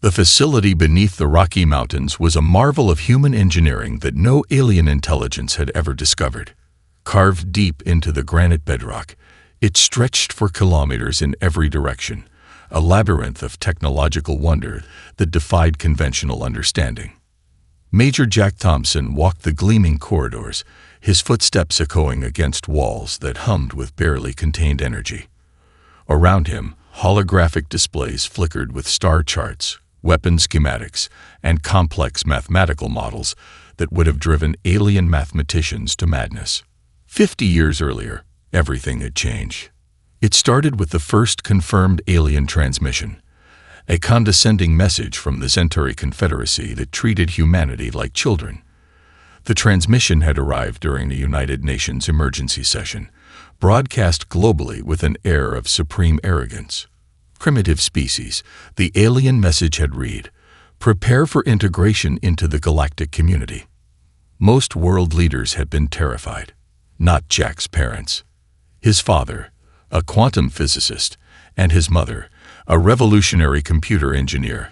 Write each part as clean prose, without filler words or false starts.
The facility beneath the Rocky Mountains was a marvel of human engineering that no alien intelligence had ever discovered. Carved deep into the granite bedrock, it stretched for kilometers in every direction, a labyrinth of technological wonder that defied conventional understanding. Major Jack Thompson walked the gleaming corridors, his footsteps echoing against walls that hummed with barely contained energy. Around him, holographic displays flickered with star charts, weapon schematics, and complex mathematical models that would have driven alien mathematicians to madness. 50 years earlier, everything had changed. It started with the first confirmed alien transmission, a condescending message from the Centauri Confederacy that treated humanity like children. The transmission had arrived during the United Nations emergency session, broadcast globally with an air of supreme arrogance. Primitive species, the alien message had read, "Prepare for integration into the galactic community." Most world leaders had been terrified. Not Jack's parents. His father, a quantum physicist, and his mother, a revolutionary computer engineer,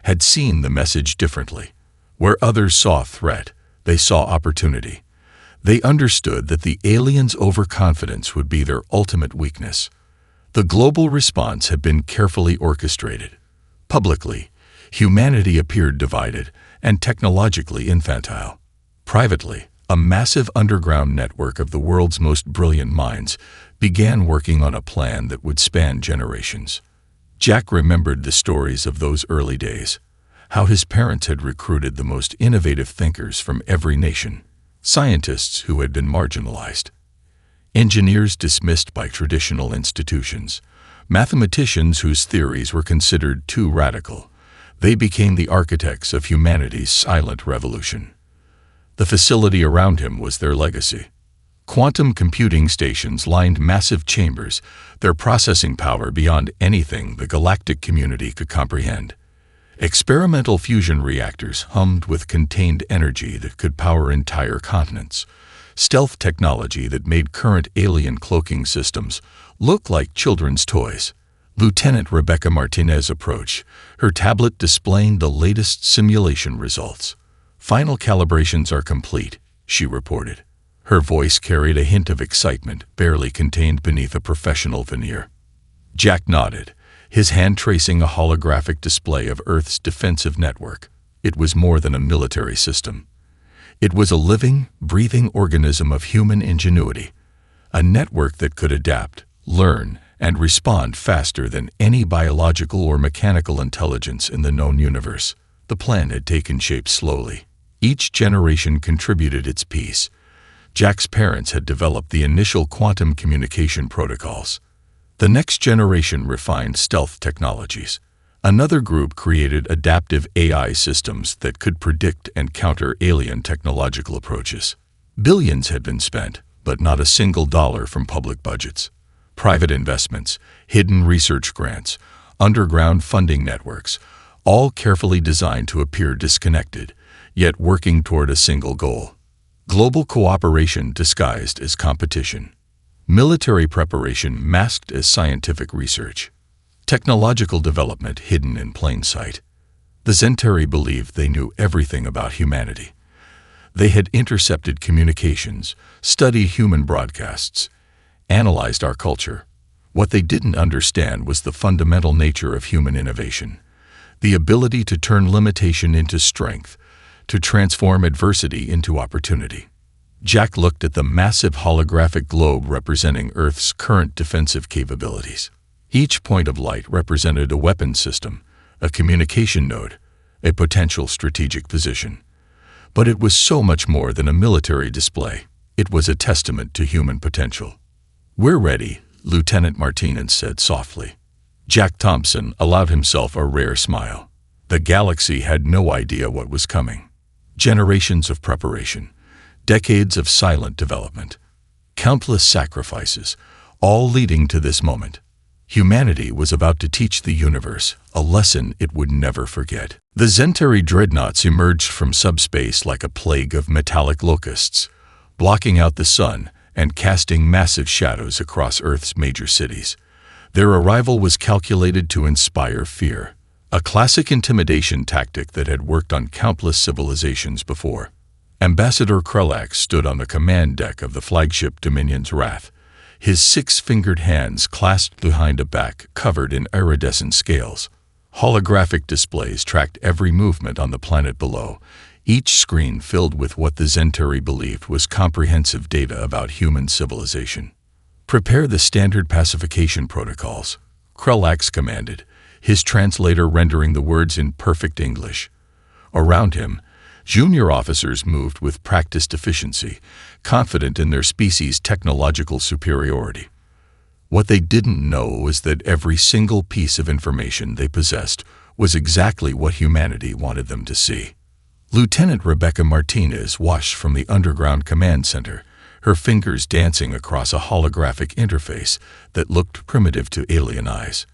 had seen the message differently. Where others saw threat, they saw opportunity. They understood that the aliens' overconfidence would be their ultimate weakness. The global response had been carefully orchestrated. Publicly, humanity appeared divided and technologically infantile. Privately, a massive underground network of the world's most brilliant minds began working on a plan that would span generations. Jack remembered the stories of those early days, how his parents had recruited the most innovative thinkers from every nation, scientists who had been marginalized, engineers dismissed by traditional institutions, mathematicians whose theories were considered too radical. They became the architects of humanity's silent revolution. The facility around him was their legacy. Quantum computing stations lined massive chambers, their processing power beyond anything the galactic community could comprehend. Experimental fusion reactors hummed with contained energy that could power entire continents. Stealth technology that made current alien cloaking systems look like children's toys. Lieutenant Rebecca Martinez approached, her tablet displaying the latest simulation results. "Final calibrations are complete," she reported. Her voice carried a hint of excitement barely contained beneath a professional veneer. Jack nodded, his hand tracing a holographic display of Earth's defensive network. It was more than a military system. It was a living, breathing organism of human ingenuity, a network that could adapt, learn, and respond faster than any biological or mechanical intelligence in the known universe. The plan had taken shape slowly. Each generation contributed its piece. Jack's parents had developed the initial quantum communication protocols. The next generation refined stealth technologies. Another group created adaptive AI systems that could predict and counter alien technological approaches. Billions had been spent, but not a single dollar from public budgets. Private investments, hidden research grants, underground funding networks, all carefully designed to appear disconnected, yet working toward a single goal: global cooperation disguised as competition. Military preparation masked as scientific research. Technological development hidden in plain sight. The Centauri believed they knew everything about humanity. They had intercepted communications, studied human broadcasts, analyzed our culture. What they didn't understand was the fundamental nature of human innovation, the ability to turn limitation into strength, to transform adversity into opportunity. Jack looked at the massive holographic globe representing Earth's current defensive capabilities. Each point of light represented a weapon system, a communication node, a potential strategic position. But it was so much more than a military display. It was a testament to human potential. "We're ready," Lieutenant Martinez said softly. Jack Thompson allowed himself a rare smile. The galaxy had no idea what was coming. Generations of preparation, decades of silent development, countless sacrifices, all leading to this moment. Humanity was about to teach the universe a lesson it would never forget. The Centauri dreadnoughts emerged from subspace like a plague of metallic locusts, blocking out the sun and casting massive shadows across Earth's major cities. Their arrival was calculated to inspire fear, a classic intimidation tactic that had worked on countless civilizations before. Ambassador Krulax stood on the command deck of the flagship Dominion's Wrath, his six-fingered hands clasped behind a back covered in iridescent scales. Holographic displays tracked every movement on the planet below, each screen filled with what the Zentari believed was comprehensive data about human civilization. "Prepare the standard pacification protocols," Krulax commanded, his translator rendering the words in perfect English. Around him, junior officers moved with practiced efficiency, confident in their species' technological superiority. What they didn't know was that every single piece of information they possessed was exactly what humanity wanted them to see. Lieutenant Rebecca Martinez watched from the underground command center, her fingers dancing across a holographic interface that looked primitive to alien eyes.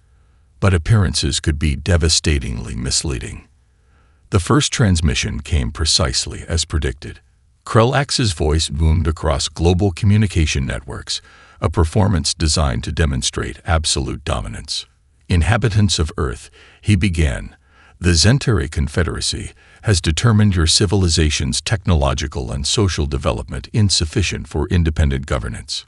But appearances could be devastatingly misleading. The first transmission came precisely as predicted. Krulax's voice boomed across global communication networks, a performance designed to demonstrate absolute dominance. "Inhabitants of Earth," he began, "the Zentari Confederacy has determined your civilization's technological and social development insufficient for independent governance.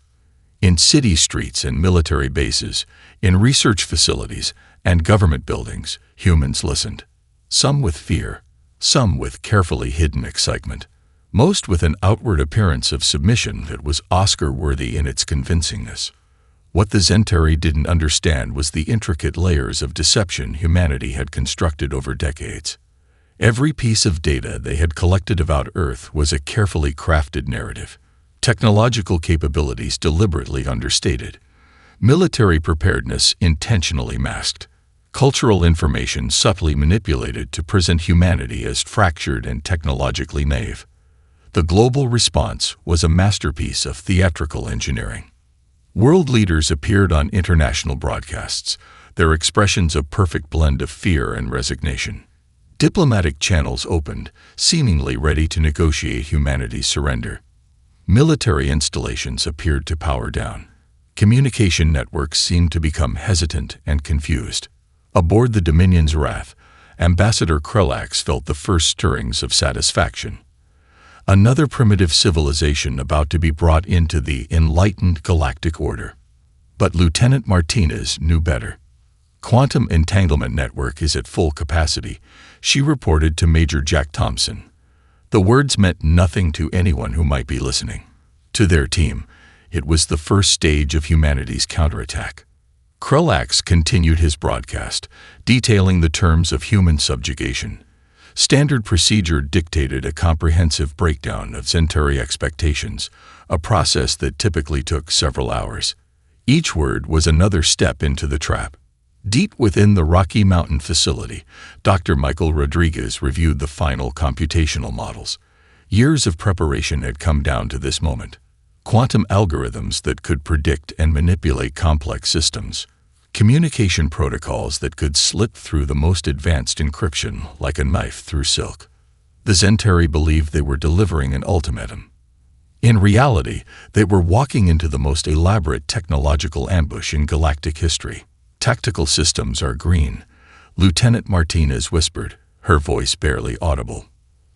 In city streets and military bases, in research facilities and government buildings, humans listened. Some with fear, some with carefully hidden excitement, most with an outward appearance of submission that was Oscar-worthy in its convincingness. What the Zentari didn't understand was the intricate layers of deception humanity had constructed over decades. Every piece of data they had collected about Earth was a carefully crafted narrative. Technological capabilities deliberately understated. Military preparedness intentionally masked. Cultural information subtly manipulated to present humanity as fractured and technologically naive. The global response was a masterpiece of theatrical engineering. World leaders appeared on international broadcasts, their expressions a perfect blend of fear and resignation. Diplomatic channels opened, seemingly ready to negotiate humanity's surrender. Military installations appeared to power down. Communication networks seemed to become hesitant and confused. Aboard the Dominion's Wrath, Ambassador Krulax felt the first stirrings of satisfaction. Another primitive civilization about to be brought into the enlightened galactic order. But Lieutenant Martinez knew better. "Quantum entanglement network is at full capacity," she reported to Major Jack Thompson. The words meant nothing to anyone who might be listening. To their team, it was the first stage of humanity's counterattack. Krulax continued his broadcast, detailing the terms of human subjugation. Standard procedure dictated a comprehensive breakdown of Zentari expectations, a process that typically took several hours. Each word was another step into the trap. Deep within the Rocky Mountain facility, Dr. Michael Rodriguez reviewed the final computational models. Years of preparation had come down to this moment. Quantum algorithms that could predict and manipulate complex systems. Communication protocols that could slip through the most advanced encryption like a knife through silk. The Zentari believed they were delivering an ultimatum. In reality, they were walking into the most elaborate technological ambush in galactic history. "Tactical systems are green," Lieutenant Martinez whispered, her voice barely audible.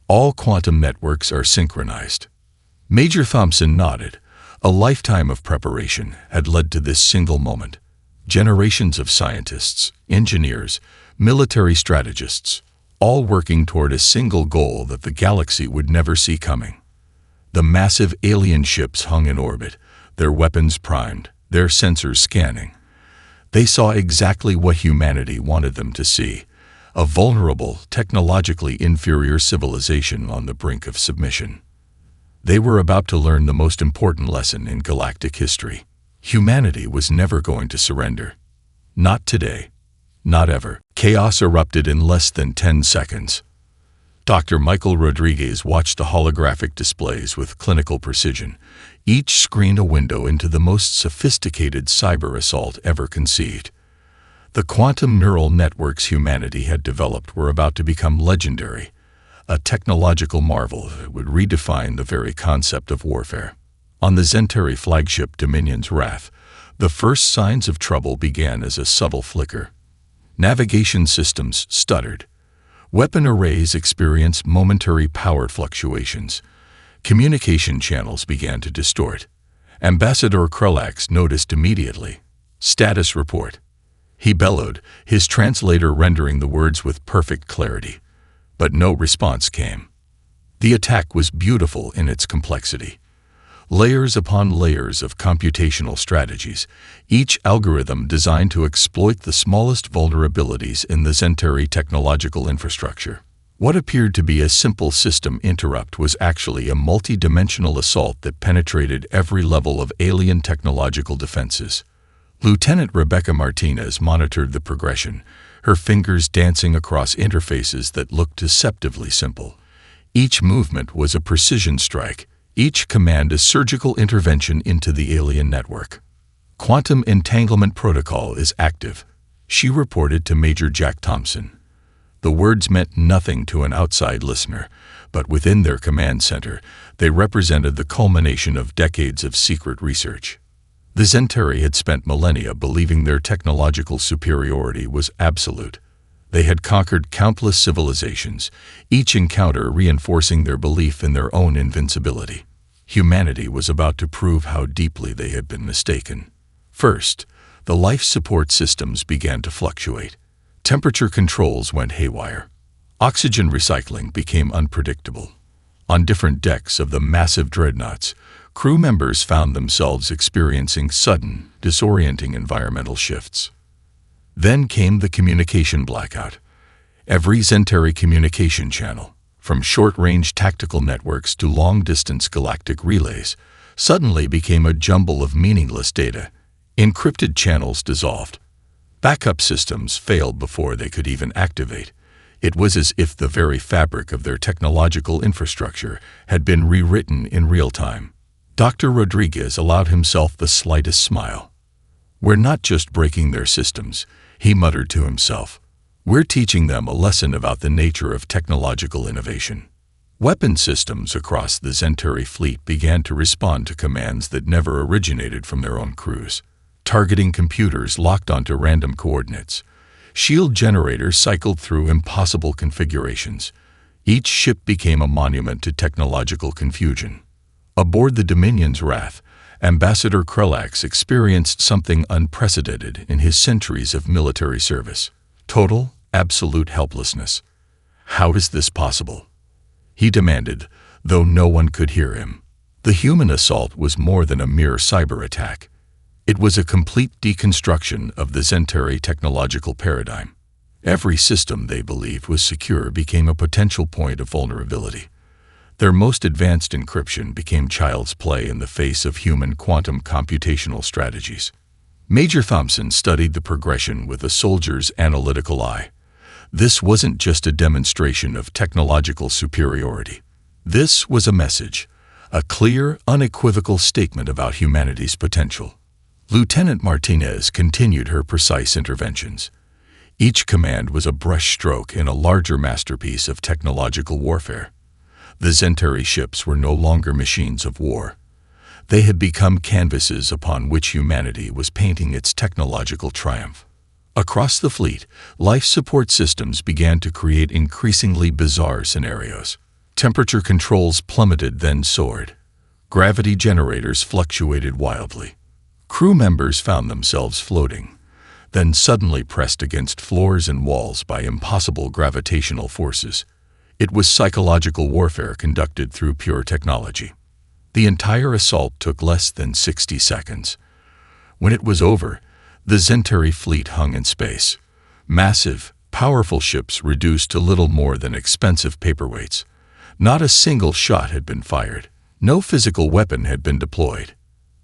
"All quantum networks are synchronized." Major Thompson nodded. A lifetime of preparation had led to this single moment. Generations of scientists, engineers, military strategists, all working toward a single goal that the galaxy would never see coming. The massive alien ships hung in orbit, their weapons primed, their sensors scanning. They saw exactly what humanity wanted them to see, a vulnerable, technologically inferior civilization on the brink of submission. They were about to learn the most important lesson in galactic history. Humanity was never going to surrender. Not today. Not ever. Chaos erupted in less than 10 seconds. Dr. Michael Rodriguez watched the holographic displays with clinical precision, each screen a window into the most sophisticated cyber assault ever conceived. The quantum neural networks humanity had developed were about to become legendary, a technological marvel that would redefine the very concept of warfare. On the Zentari flagship Dominion's Wrath, the first signs of trouble began as a subtle flicker. Navigation systems stuttered. Weapon arrays experienced momentary power fluctuations. Communication channels began to distort. Ambassador Krulax noticed immediately. Status report. He bellowed, his translator rendering the words with perfect clarity. But no response came. The attack was beautiful in its complexity. Layers upon layers of computational strategies, each algorithm designed to exploit the smallest vulnerabilities in the Zentari technological infrastructure. What appeared to be a simple system interrupt was actually a multi-dimensional assault that penetrated every level of alien technological defenses. Lieutenant Rebecca Martinez monitored the progression, her fingers dancing across interfaces that looked deceptively simple. Each movement was a precision strike, each command a surgical intervention into the alien network. Quantum Entanglement Protocol is active, she reported to Major Jack Thompson. The words meant nothing to an outside listener, but within their command center, they represented the culmination of decades of secret research. The Zentari had spent millennia believing their technological superiority was absolute. They had conquered countless civilizations, each encounter reinforcing their belief in their own invincibility. Humanity was about to prove how deeply they had been mistaken. First, the life support systems began to fluctuate. Temperature controls went haywire. Oxygen recycling became unpredictable. On different decks of the massive dreadnoughts, crew members found themselves experiencing sudden, disorienting environmental shifts. Then came the communication blackout. Every Zentari communication channel, from short-range tactical networks to long-distance galactic relays, suddenly became a jumble of meaningless data. Encrypted channels dissolved. Backup systems failed before they could even activate. It was as if the very fabric of their technological infrastructure had been rewritten in real time. Dr. Rodriguez allowed himself the slightest smile. "We're not just breaking their systems," he muttered to himself. "We're teaching them a lesson about the nature of technological innovation." Weapon systems across the Zentari fleet began to respond to commands that never originated from their own crews. Targeting computers locked onto random coordinates. Shield generators cycled through impossible configurations. Each ship became a monument to technological confusion. Aboard the Dominion's Wrath, Ambassador Krulax experienced something unprecedented in his centuries of military service. Total, absolute helplessness. "How is this possible?" he demanded, though no one could hear him. The human assault was more than a mere cyber attack. It was a complete deconstruction of the Zentari technological paradigm. Every system they believed was secure became a potential point of vulnerability. Their most advanced encryption became child's play in the face of human quantum computational strategies. Major Thompson studied the progression with a soldier's analytical eye. This wasn't just a demonstration of technological superiority. This was a message, a clear, unequivocal statement about humanity's potential. Lieutenant Martinez continued her precise interventions. Each command was a brushstroke in a larger masterpiece of technological warfare. The Zentari ships were no longer machines of war. They had become canvases upon which humanity was painting its technological triumph. Across the fleet, life support systems began to create increasingly bizarre scenarios. Temperature controls plummeted, then soared. Gravity generators fluctuated wildly. Crew members found themselves floating, then suddenly pressed against floors and walls by impossible gravitational forces. It was psychological warfare conducted through pure technology. The entire assault took less than 60 seconds. When it was over, the Zentari fleet hung in space. Massive, powerful ships reduced to little more than expensive paperweights. Not a single shot had been fired. No physical weapon had been deployed.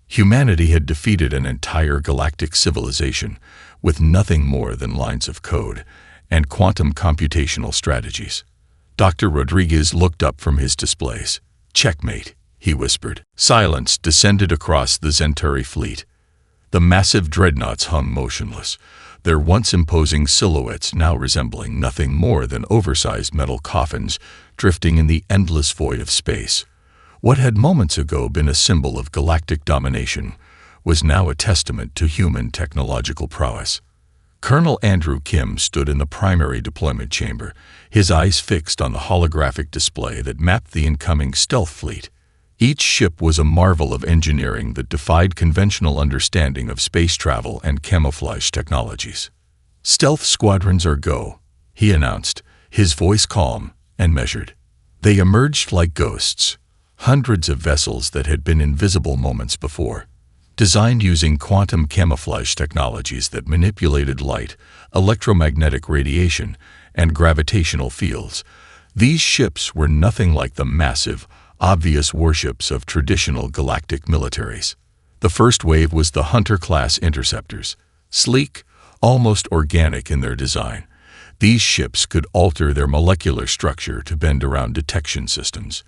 Humanity had defeated an entire galactic civilization with nothing more than lines of code and quantum computational strategies. Dr. Rodriguez looked up from his displays. "Checkmate," he whispered. Silence descended across the Zentari fleet. The massive dreadnoughts hung motionless, their once imposing silhouettes now resembling nothing more than oversized metal coffins drifting in the endless void of space. What had moments ago been a symbol of galactic domination was now a testament to human technological prowess. Colonel Andrew Kim stood in the primary deployment chamber, his eyes fixed on the holographic display that mapped the incoming stealth fleet. Each ship was a marvel of engineering that defied conventional understanding of space travel and camouflage technologies. "Stealth squadrons are go," he announced, his voice calm and measured. They emerged like ghosts, hundreds of vessels that had been invisible moments before. Designed using quantum camouflage technologies that manipulated light, electromagnetic radiation, and gravitational fields, these ships were nothing like the massive, obvious warships of traditional galactic militaries. The first wave was the Hunter-class interceptors. Sleek, almost organic in their design, these ships could alter their molecular structure to bend around detection systems.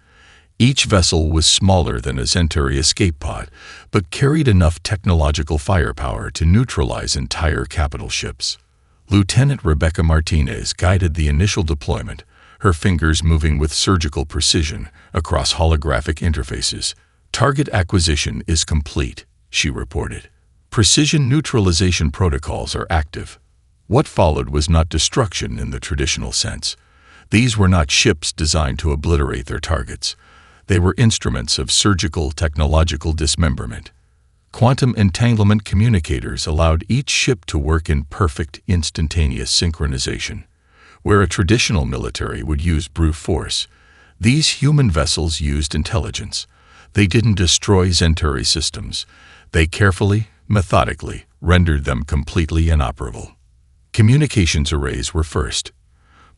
Each vessel was smaller than a Centauri escape pod, but carried enough technological firepower to neutralize entire capital ships. Lieutenant Rebecca Martinez guided the initial deployment, her fingers moving with surgical precision across holographic interfaces. "Target acquisition is complete," she reported. "Precision neutralization protocols are active." What followed was not destruction in the traditional sense. These were not ships designed to obliterate their targets. They were instruments of surgical technological dismemberment. Quantum entanglement communicators allowed each ship to work in perfect, instantaneous synchronization. Where a traditional military would use brute force, these human vessels used intelligence. They didn't destroy Centauri systems. They carefully, methodically, rendered them completely inoperable. Communications arrays were first.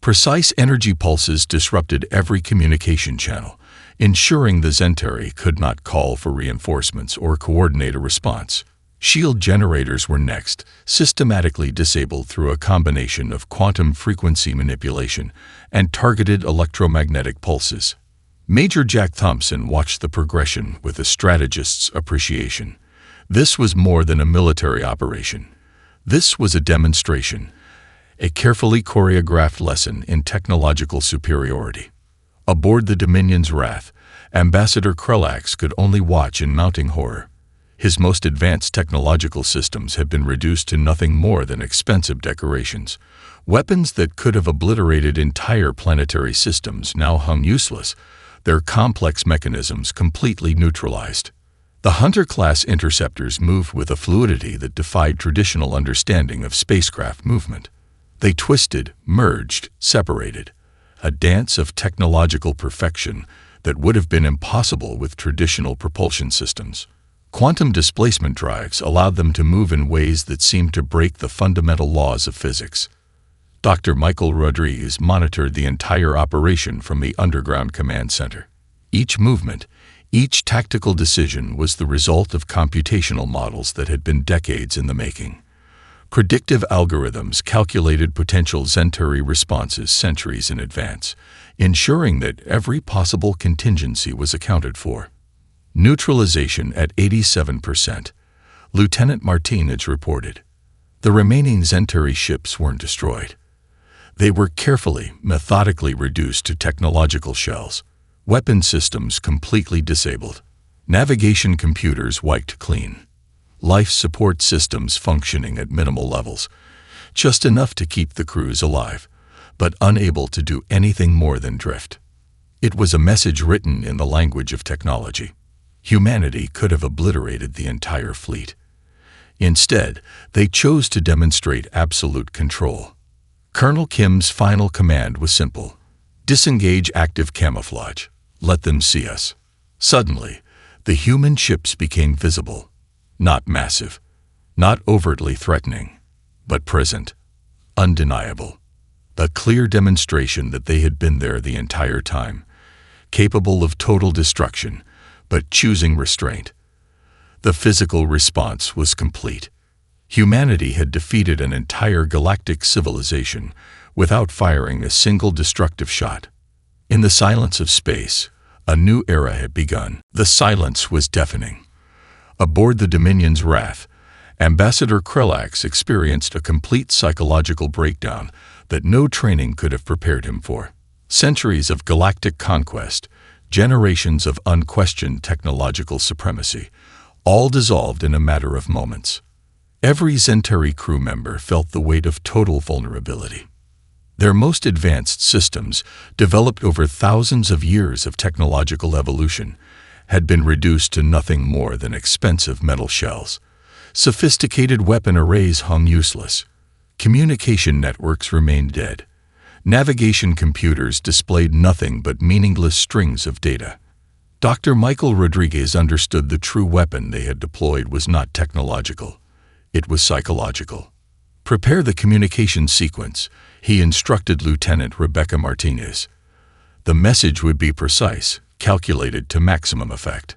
Precise energy pulses disrupted every communication channel, ensuring the Centauri could not call for reinforcements or coordinate a response. Shield generators were next, systematically disabled through a combination of quantum frequency manipulation and targeted electromagnetic pulses. Major Jack Thompson watched the progression with a strategist's appreciation. This was more than a military operation. This was a demonstration, a carefully choreographed lesson in technological superiority. Aboard the Dominion's Wrath, Ambassador Krelax could only watch in mounting horror. His most advanced technological systems had been reduced to nothing more than expensive decorations. Weapons that could have obliterated entire planetary systems now hung useless, their complex mechanisms completely neutralized. The Hunter-class interceptors moved with a fluidity that defied traditional understanding of spacecraft movement. They twisted, merged, separated, a dance of technological perfection that would have been impossible with traditional propulsion systems. Quantum displacement drives allowed them to move in ways that seemed to break the fundamental laws of physics. Dr. Michael Rodriguez monitored the entire operation from the underground command center. Each movement, each tactical decision was the result of computational models that had been decades in the making. Predictive algorithms calculated potential Centauri responses centuries in advance, ensuring that every possible contingency was accounted for. Neutralization at 87%, Lieutenant Martinez reported. The remaining Centauri ships weren't destroyed. They were carefully, methodically reduced to technological shells, weapon systems completely disabled, navigation computers wiped clean, life support systems functioning at minimal levels, just enough to keep the crews alive, but unable to do anything more than drift. It was a message written in the language of technology. Humanity could have obliterated the entire fleet. Instead, they chose to demonstrate absolute control. Colonel Kim's final command was simple: disengage active camouflage. Let them see us. Suddenly, the human ships became visible. Not massive, not overtly threatening, but present, undeniable. A clear demonstration that they had been there the entire time, capable of total destruction, but choosing restraint. The physical response was complete. Humanity had defeated an entire galactic civilization without firing a single destructive shot. In the silence of space, a new era had begun. The silence was deafening. Aboard the Dominion's Wrath, Ambassador Krelax experienced a complete psychological breakdown that no training could have prepared him for. Centuries of galactic conquest, generations of unquestioned technological supremacy, all dissolved in a matter of moments. Every Zentari crew member felt the weight of total vulnerability. Their most advanced systems, developed over thousands of years of technological evolution, had been reduced to nothing more than expensive metal shells. Sophisticated weapon arrays hung useless. Communication networks remained dead. Navigation computers displayed nothing but meaningless strings of data. Dr. Michael Rodriguez understood the true weapon they had deployed was not technological. It was psychological. "Prepare the communication sequence," he instructed Lieutenant Rebecca Martinez. The message would be precise, calculated to maximum effect.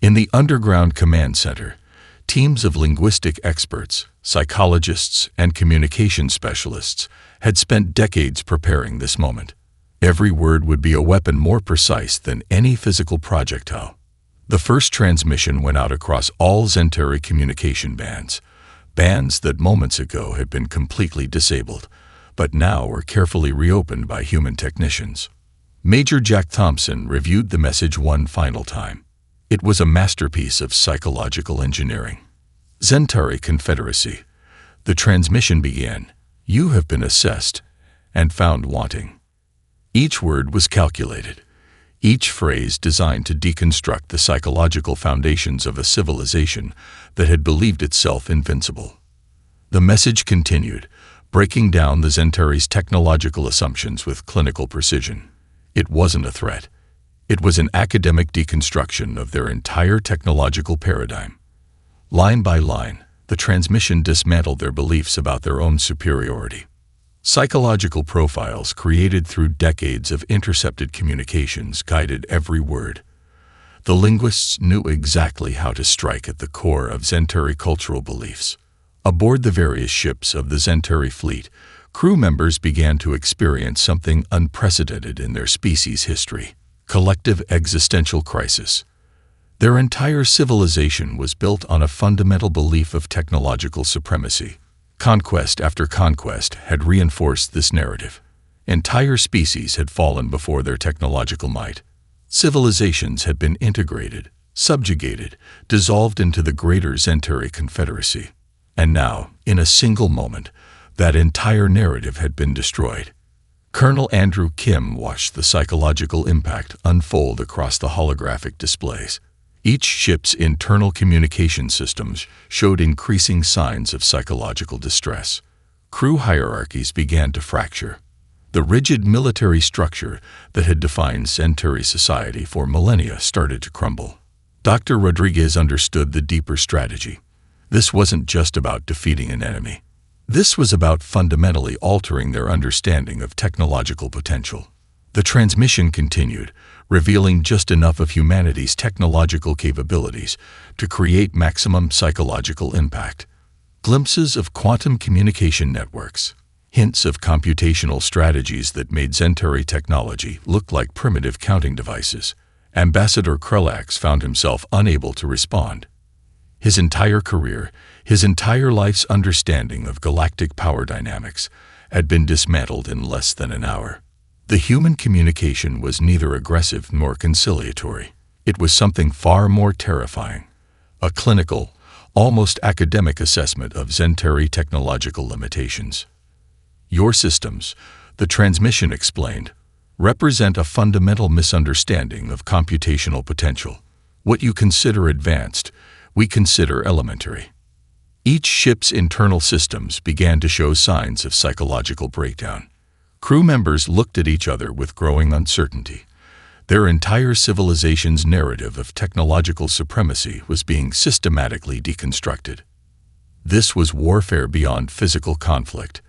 In the underground command center, teams of linguistic experts, psychologists, and communication specialists had spent decades preparing this moment. Every word would be a weapon more precise than any physical projectile. The first transmission went out across all Zentari communication bands that moments ago had been completely disabled, but now were carefully reopened by human technicians. Major Jack Thompson reviewed the message one final time. It was a masterpiece of psychological engineering. "Zentari Confederacy." The transmission began. "You have been assessed and found wanting." Each word was calculated, each phrase designed to deconstruct the psychological foundations of a civilization that had believed itself invincible. The message continued, breaking down the Zentari's technological assumptions with clinical precision. It wasn't a threat. It was an academic deconstruction of their entire technological paradigm. Line by line, the transmission dismantled their beliefs about their own superiority. Psychological profiles created through decades of intercepted communications guided every word. The linguists knew exactly how to strike at the core of Zentari cultural beliefs. Aboard the various ships of the Zentari fleet, crew members began to experience something unprecedented in their species' history: collective existential crisis. Their entire civilization was built on a fundamental belief of technological supremacy. Conquest after conquest had reinforced this narrative. Entire species had fallen before their technological might. Civilizations had been integrated, subjugated, dissolved into the greater Zentari Confederacy. And now, in a single moment, that entire narrative had been destroyed. Colonel Andrew Kim watched the psychological impact unfold across the holographic displays. Each ship's internal communication systems showed increasing signs of psychological distress. Crew hierarchies began to fracture. The rigid military structure that had defined Zentari society for millennia started to crumble. Dr. Rodriguez understood the deeper strategy. This wasn't just about defeating an enemy. This was about fundamentally altering their understanding of technological potential. The transmission continued, revealing just enough of humanity's technological capabilities to create maximum psychological impact. Glimpses of quantum communication networks, hints of computational strategies that made Zentari technology look like primitive counting devices. Ambassador Krelax found himself unable to respond. His entire career, his entire life's understanding of galactic power dynamics, had been dismantled in less than an hour. The human communication was neither aggressive nor conciliatory. It was something far more terrifying. A clinical, almost academic assessment of Zentari technological limitations. "Your systems," the transmission explained, "represent a fundamental misunderstanding of computational potential. What you consider advanced, we consider elementary." Each ship's internal systems began to show signs of psychological breakdown. Crew members looked at each other with growing uncertainty. Their entire civilization's narrative of technological supremacy was being systematically deconstructed. This was warfare beyond physical conflict.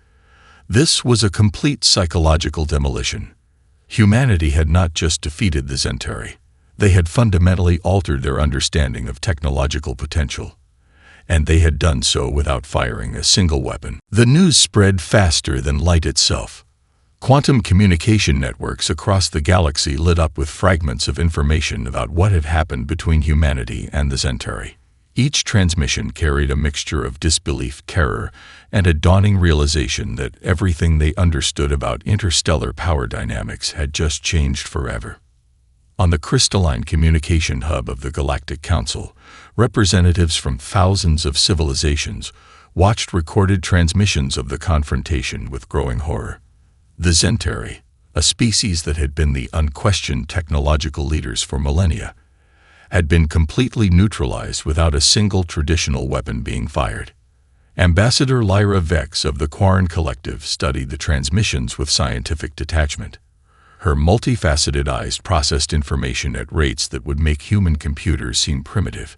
This was a complete psychological demolition. Humanity had not just defeated the Zentari. They had fundamentally altered their understanding of technological potential. And they had done so without firing a single weapon. The news spread faster than light itself. Quantum communication networks across the galaxy lit up with fragments of information about what had happened between humanity and the Zentari. Each transmission carried a mixture of disbelief, terror, and a dawning realization that everything they understood about interstellar power dynamics had just changed forever. On the crystalline communication hub of the Galactic Council, representatives from thousands of civilizations watched recorded transmissions of the confrontation with growing horror. The Zentari, a species that had been the unquestioned technological leaders for millennia, had been completely neutralized without a single traditional weapon being fired. Ambassador Lyra Vex of the Quarren Collective studied the transmissions with scientific detachment. Her multifaceted eyes processed information at rates that would make human computers seem primitive,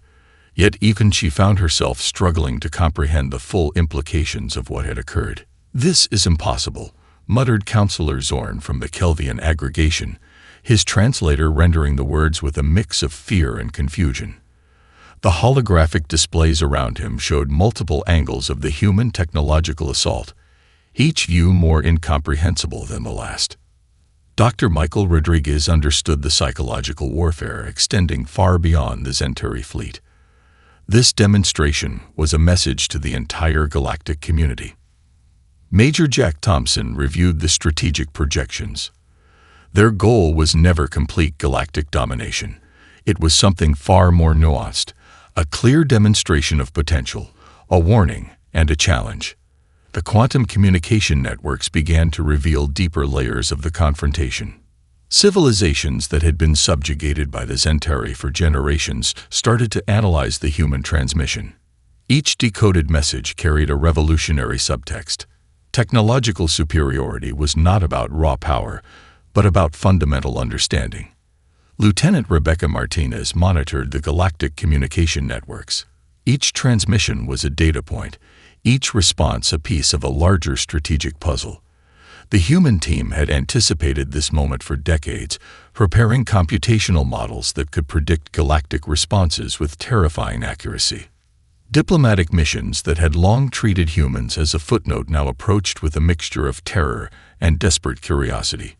yet even she found herself struggling to comprehend the full implications of what had occurred. "This is impossible," muttered Counselor Zorn from the Kelvian aggregation, his translator rendering the words with a mix of fear and confusion. The holographic displays around him showed multiple angles of the human technological assault, each view more incomprehensible than the last. Dr. Michael Rodriguez understood the psychological warfare extending far beyond the Zentari fleet. This demonstration was a message to the entire galactic community. Major Jack Thompson reviewed the strategic projections. Their goal was never complete galactic domination. It was something far more nuanced, a clear demonstration of potential, a warning, and a challenge. The quantum communication networks began to reveal deeper layers of the confrontation. Civilizations that had been subjugated by the Zentari for generations started to analyze the human transmission. Each decoded message carried a revolutionary subtext. Technological superiority was not about raw power, but about fundamental understanding. Lieutenant Rebecca Martinez monitored the galactic communication networks. Each transmission was a data point, each response a piece of a larger strategic puzzle. The human team had anticipated this moment for decades, preparing computational models that could predict galactic responses with terrifying accuracy. Diplomatic missions that had long treated humans as a footnote now approached with a mixture of terror and desperate curiosity.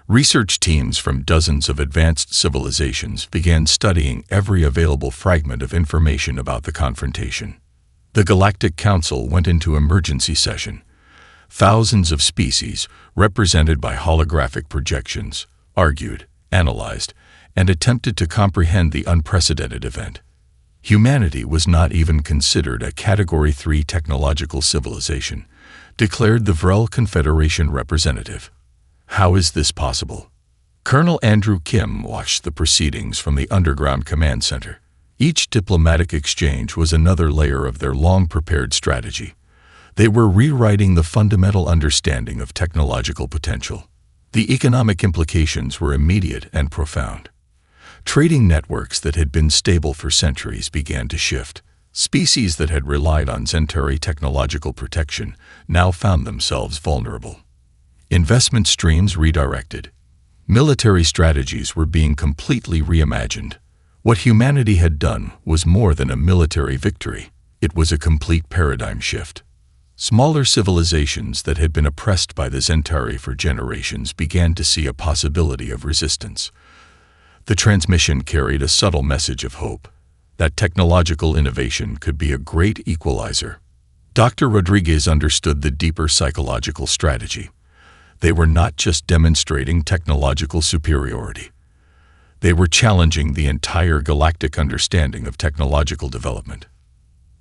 Research teams from dozens of advanced civilizations began studying every available fragment of information about the confrontation. The Galactic Council went into emergency session. Thousands of species, represented by holographic projections, argued, analyzed, and attempted to comprehend the unprecedented event. Humanity was not even considered a Category 3 technological civilization, declared the Vrel Confederation representative. How is this possible? Colonel Andrew Kim watched the proceedings from the underground command center. Each diplomatic exchange was another layer of their long-prepared strategy. They were rewriting the fundamental understanding of technological potential. The economic implications were immediate and profound. Trading networks that had been stable for centuries began to shift. Species that had relied on Zentari technological protection now found themselves vulnerable. Investment streams redirected. Military strategies were being completely reimagined. What humanity had done was more than a military victory. It was a complete paradigm shift. Smaller civilizations that had been oppressed by the Zentari for generations began to see a possibility of resistance. The transmission carried a subtle message of hope, that technological innovation could be a great equalizer. Dr. Rodriguez understood the deeper psychological strategy. They were not just demonstrating technological superiority. They were challenging the entire galactic understanding of technological development.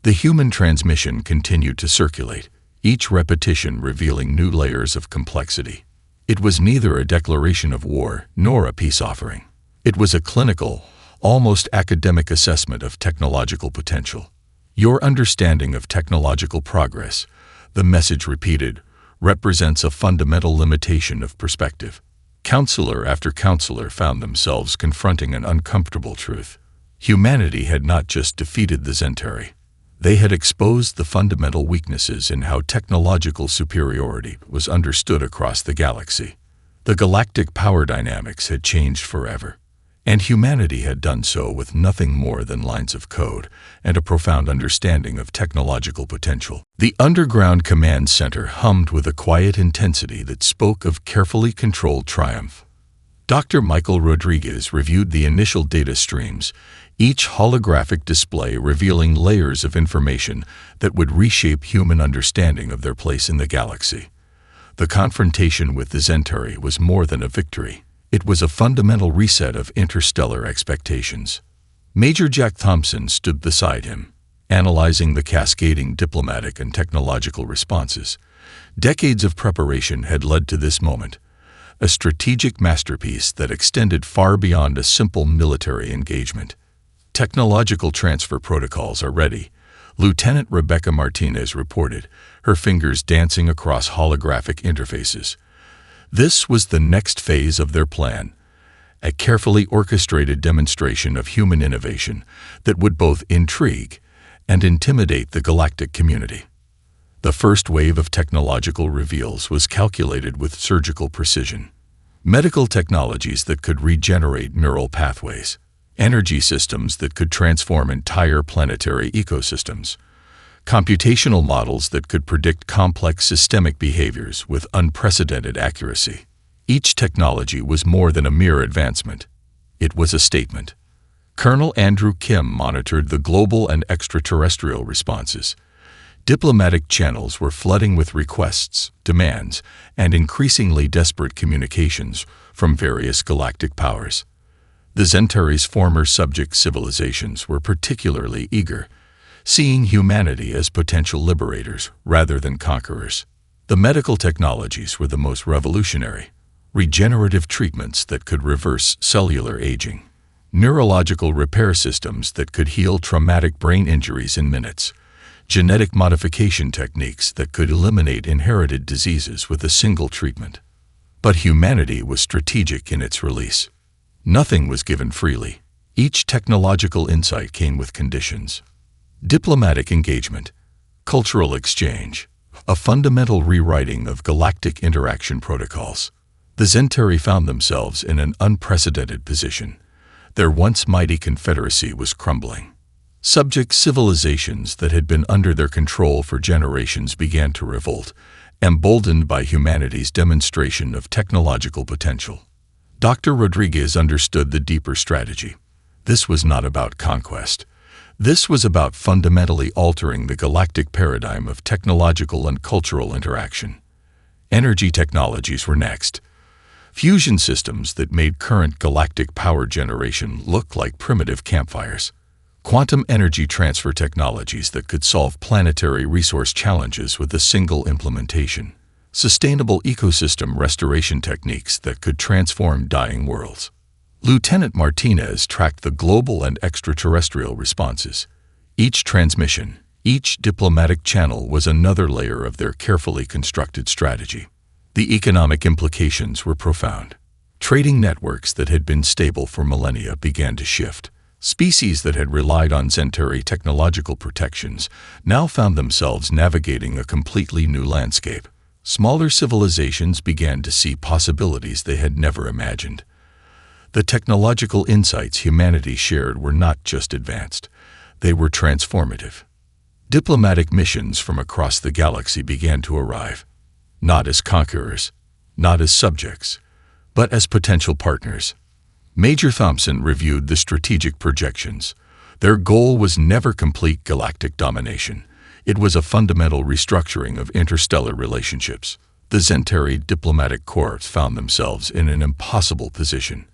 The human transmission continued to circulate, each repetition revealing new layers of complexity. It was neither a declaration of war nor a peace offering. It was a clinical, almost academic assessment of technological potential. Your understanding of technological progress, the message repeated, represents a fundamental limitation of perspective. Counselor after counselor found themselves confronting an uncomfortable truth. Humanity had not just defeated the Zentari. They had exposed the fundamental weaknesses in how technological superiority was understood across the galaxy. The galactic power dynamics had changed forever, and humanity had done so with nothing more than lines of code and a profound understanding of technological potential. The underground command center hummed with a quiet intensity that spoke of carefully controlled triumph. Dr. Michael Rodriguez reviewed the initial data streams, each holographic display revealing layers of information that would reshape human understanding of their place in the galaxy. The confrontation with the Zentari was more than a victory. It was a fundamental reset of interstellar expectations. Major Jack Thompson stood beside him. analyzing the cascading diplomatic and technological responses. Decades of preparation had led to this moment, a strategic masterpiece that extended far beyond a simple military engagement. Technological transfer protocols are ready, Lieutenant Rebecca Martinez reported, her fingers dancing across holographic interfaces. This was the next phase of their plan, a carefully orchestrated demonstration of human innovation that would both intrigue and intimidate the galactic community. The first wave of technological reveals was calculated with surgical precision. Medical technologies that could regenerate neural pathways, energy systems that could transform entire planetary ecosystems, computational models that could predict complex systemic behaviors with unprecedented accuracy. Each technology was more than a mere advancement. It was a statement. Colonel Andrew Kim monitored the global and extraterrestrial responses. Diplomatic channels were flooding with requests, demands, and increasingly desperate communications from various galactic powers. The Zentary's former subject civilizations were particularly eager, seeing humanity as potential liberators rather than conquerors. The medical technologies were the most revolutionary. Regenerative treatments that could reverse cellular aging, neurological repair systems that could heal traumatic brain injuries in minutes, genetic modification techniques that could eliminate inherited diseases with a single treatment. But humanity was strategic in its release. Nothing was given freely. Each technological insight came with conditions. Diplomatic engagement, cultural exchange, a fundamental rewriting of galactic interaction protocols. The Zentari found themselves in an unprecedented position. Their once mighty confederacy was crumbling. Subject civilizations that had been under their control for generations began to revolt, emboldened by humanity's demonstration of technological potential. Dr. Rodriguez understood the deeper strategy. This was not about conquest. This was about fundamentally altering the galactic paradigm of technological and cultural interaction. Energy technologies were next. Fusion systems that made current galactic power generation look like primitive campfires. Quantum energy transfer technologies that could solve planetary resource challenges with a single implementation. Sustainable ecosystem restoration techniques that could transform dying worlds. Lieutenant Martinez tracked the global and extraterrestrial responses. Each transmission, each diplomatic channel was another layer of their carefully constructed strategy. The economic implications were profound. Trading networks that had been stable for millennia began to shift. Species that had relied on Zentari technological protections now found themselves navigating a completely new landscape. Smaller civilizations began to see possibilities they had never imagined. The technological insights humanity shared were not just advanced, they were transformative. Diplomatic missions from across the galaxy began to arrive, not as conquerors, not as subjects, but as potential partners. Major Thompson reviewed the strategic projections. Their goal was never complete galactic domination. It was a fundamental restructuring of interstellar relationships. The Zentari diplomatic corps found themselves in an impossible position.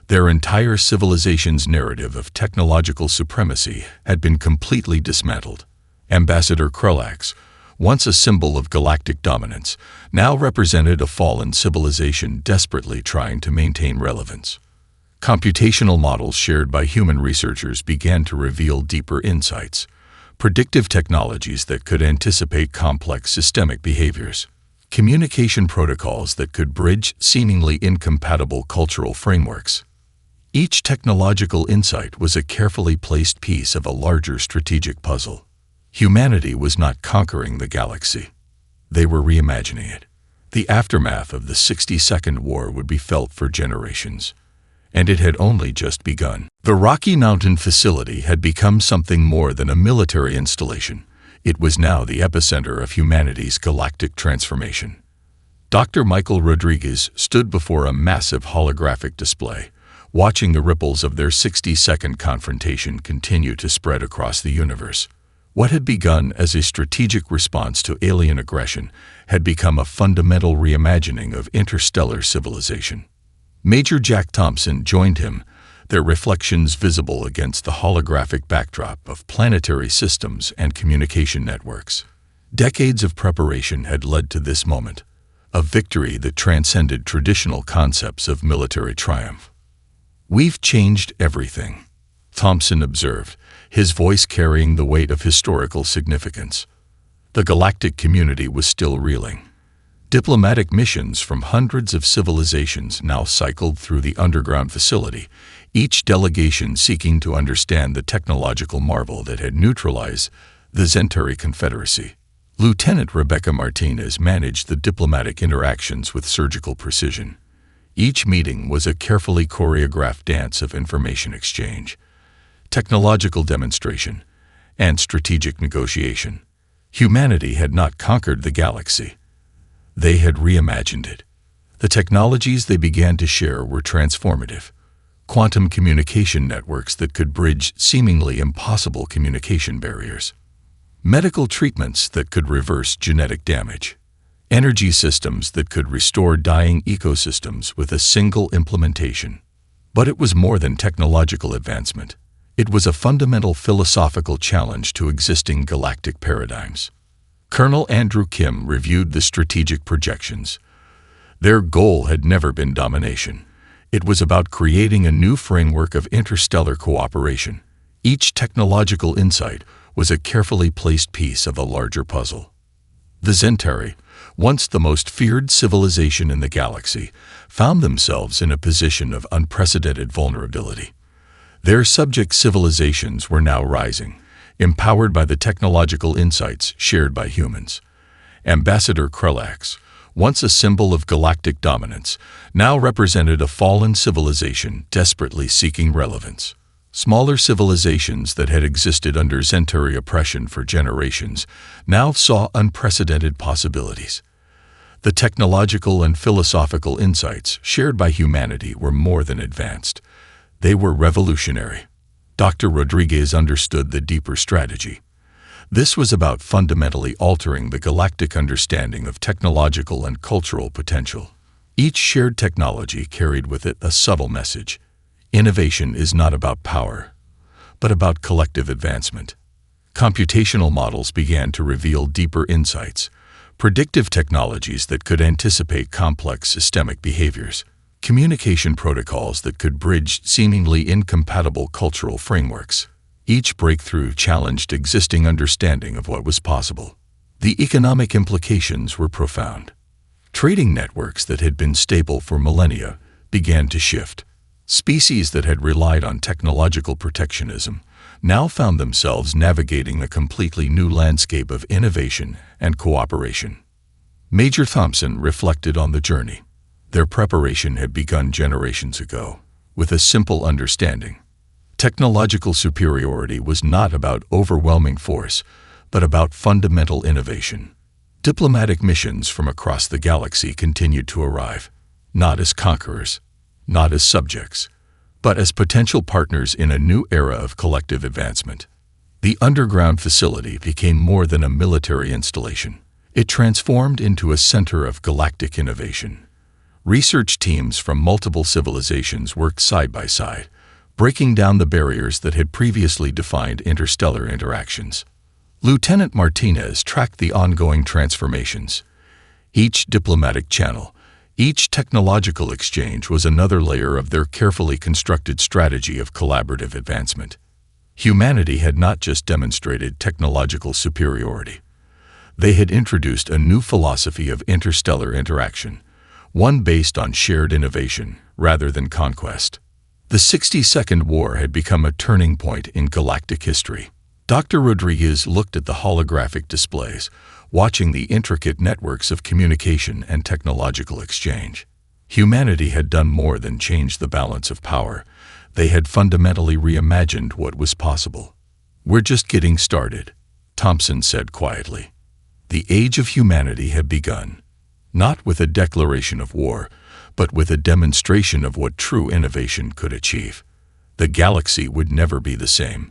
Their entire civilization's narrative of technological supremacy had been completely dismantled. Ambassador Krulax, once a symbol of galactic dominance, now represented a fallen civilization desperately trying to maintain relevance. Computational models shared by human researchers began to reveal deeper insights, predictive technologies that could anticipate complex systemic behaviors, communication protocols that could bridge seemingly incompatible cultural frameworks. Each technological insight was a carefully placed piece of a larger strategic puzzle. Humanity was not conquering the galaxy. They were reimagining it. The aftermath of the 60-second war would be felt for generations. And it had only just begun. The Rocky Mountain facility had become something more than a military installation. It was now the epicenter of humanity's galactic transformation. Dr. Michael Rodriguez stood before a massive holographic display, watching the ripples of their 60-second confrontation continue to spread across the universe. What had begun as a strategic response to alien aggression had become a fundamental reimagining of interstellar civilization. Major Jack Thompson joined him, their reflections visible against the holographic backdrop of planetary systems and communication networks. Decades of preparation had led to this moment, a victory that transcended traditional concepts of military triumph. "We've changed everything," Thompson observed, his voice carrying the weight of historical significance. The galactic community was still reeling. Diplomatic missions from hundreds of civilizations now cycled through the underground facility, each delegation seeking to understand the technological marvel that had neutralized the Zentari Confederacy. Lieutenant Rebecca Martinez managed the diplomatic interactions with surgical precision. Each meeting was a carefully choreographed dance of information exchange, technological demonstration, and strategic negotiation. Humanity had not conquered the galaxy. They had reimagined it. The technologies they began to share were transformative. Quantum communication networks that could bridge seemingly impossible communication barriers. Medical treatments that could reverse genetic damage. Energy systems that could restore dying ecosystems with a single implementation. But it was more than technological advancement. It was a fundamental philosophical challenge to existing galactic paradigms. Colonel Andrew Kim reviewed the strategic projections. Their goal had never been domination. It was about creating a new framework of interstellar cooperation. Each technological insight was a carefully placed piece of a larger puzzle. The Zentari, once the most feared civilization in the galaxy, found themselves in a position of unprecedented vulnerability. Their subject civilizations were now rising, empowered by the technological insights shared by humans. Ambassador Krelax, once a symbol of galactic dominance, now represented a fallen civilization desperately seeking relevance. Smaller civilizations that had existed under Zentari oppression for generations now saw unprecedented possibilities. The technological and philosophical insights shared by humanity were more than advanced. They were revolutionary. Dr. Rodriguez understood the deeper strategy. This was about fundamentally altering the galactic understanding of technological and cultural potential. Each shared technology carried with it a subtle message. Innovation is not about power, but about collective advancement. Computational models began to reveal deeper insights, predictive technologies that could anticipate complex systemic behaviors, communication protocols that could bridge seemingly incompatible cultural frameworks. Each breakthrough challenged existing understanding of what was possible. The economic implications were profound. Trading networks that had been stable for millennia began to shift. Species that had relied on technological protectionism now found themselves navigating a completely new landscape of innovation and cooperation. Major Thompson reflected on the journey. Their preparation had begun generations ago, with a simple understanding. Technological superiority was not about overwhelming force, but about fundamental innovation. Diplomatic missions from across the galaxy continued to arrive, not as conquerors, not as subjects, but as potential partners in a new era of collective advancement. The underground facility became more than a military installation. It transformed into a center of galactic innovation. Research teams from multiple civilizations worked side by side, breaking down the barriers that had previously defined interstellar interactions. Lieutenant Martinez tracked the ongoing transformations. Each diplomatic channel, each technological exchange was another layer of their carefully constructed strategy of collaborative advancement. Humanity had not just demonstrated technological superiority. They had introduced a new philosophy of interstellar interaction, one based on shared innovation rather than conquest. The 60-second war had become a turning point in galactic history. Dr. Rodriguez looked at the holographic displays, watching the intricate networks of communication and technological exchange. Humanity had done more than change the balance of power. They had fundamentally reimagined what was possible. "We're just getting started," Thompson said quietly. The age of humanity had begun, not with a declaration of war, but with a demonstration of what true innovation could achieve. The galaxy would never be the same.